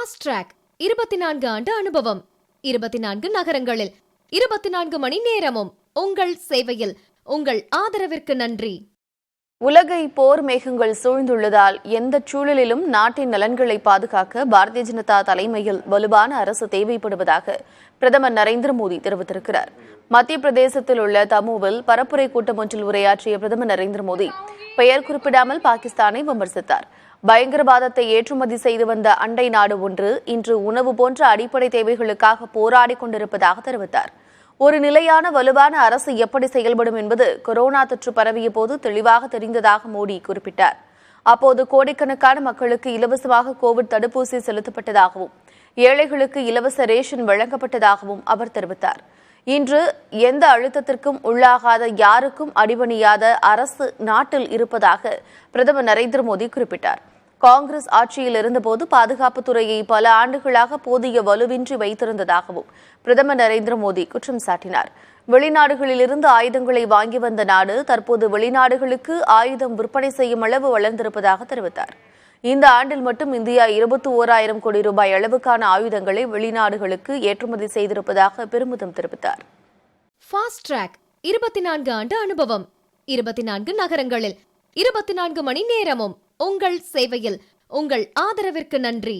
Fast track 24 ஆண்டு அனுபவம், 24 நகரங்களில் 24 மணி நேரமும் உங்கள் சேவையில். உங்கள் ஆதரவிற்கு நன்றி. உலகை போர் மேகங்கள் சூழ்ந்துள்ளதால் எந்த சூழலிலும் நாட்டின் நலன்களை பாதுகாக்க பாரதிய ஜனதா தலைமையில் வலுவான அரசு தேவைப்படுவதாக பிரதமர் நரேந்திர மோடி தெரிவித்திருக்கிறார். மத்திய பிரதேசத்தில் உள்ள தமுவில் பரப்புரை கூட்டம் ஒன்றில் உரையாற்றிய பிரதமர் நரேந்திர மோடி பெயர் குறிப்பிடாமல் பாகிஸ்தானை விமர்சித்தார். பயங்கரவாதத்தை ஏற்றுமதி செய்து வந்த அண்டை நாடு ஒன்று இன்று உணவு போன்ற அடிப்படை தேவைகளுக்காக போராடி கொண்டிருப்பதாக தெரிவித்தார். ஒரு நிலையான வலுவான அரசு எப்படி செயல்படும் என்பது கொரோனா தொற்று பரவிய போது தெளிவாக தெரிந்ததாக மோடி குறிப்பிட்டார். அப்போது கோடிக்கணக்கான மக்களுக்கு இலவசமாக கோவிட் தடுப்பூசி செலுத்தப்பட்டதாகவும் ஏழைகளுக்கு இலவச ரேஷன் வழங்கப்பட்டதாகவும் அவர் தெரிவித்தார். இன்று எந்த அழுத்தத்திற்கும் உள்ளாகாத, யாருக்கும் அடிபணியாத அரசு நாட்டில் இருப்பதாக பிரதமர் நரேந்திர மோடி குறிப்பிட்டார். காங்கிரஸ் ஆட்சியில் இருந்தபோது பாதுகாப்புத் துறையை பல ஆண்டுகளாக போதிய வலுவின்றி வைத்திருந்ததாகவும் பிரதமர் நரேந்திர மோடி குற்றம் சாட்டினார். வெளிநாடுகளிலிருந்து ஆயுதங்களை வாங்கி வந்த நாடு தற்போது வெளிநாடுகளுக்கு ஆயுதம் விற்பனை செய்யும் அளவு வளர்ந்திருப்பதாக தெரிவித்தார். இந்த ஆண்டில் மட்டும் இந்தியா 21,000 கோடி ரூபாய் அளவுக்கான ஆயுதங்களை வெளிநாடுகளுக்கு ஏற்றுமதி செய்திருப்பதாக பெருமிதம் தெரிவித்தார். ஃபாஸ்ட் ட்ராக் 24 ஆண்டு அனுபவம், 24 நகரங்களில் 24 மணி நேரமும் உங்கள் சேவையில். உங்கள் ஆதரவிற்கு நன்றி.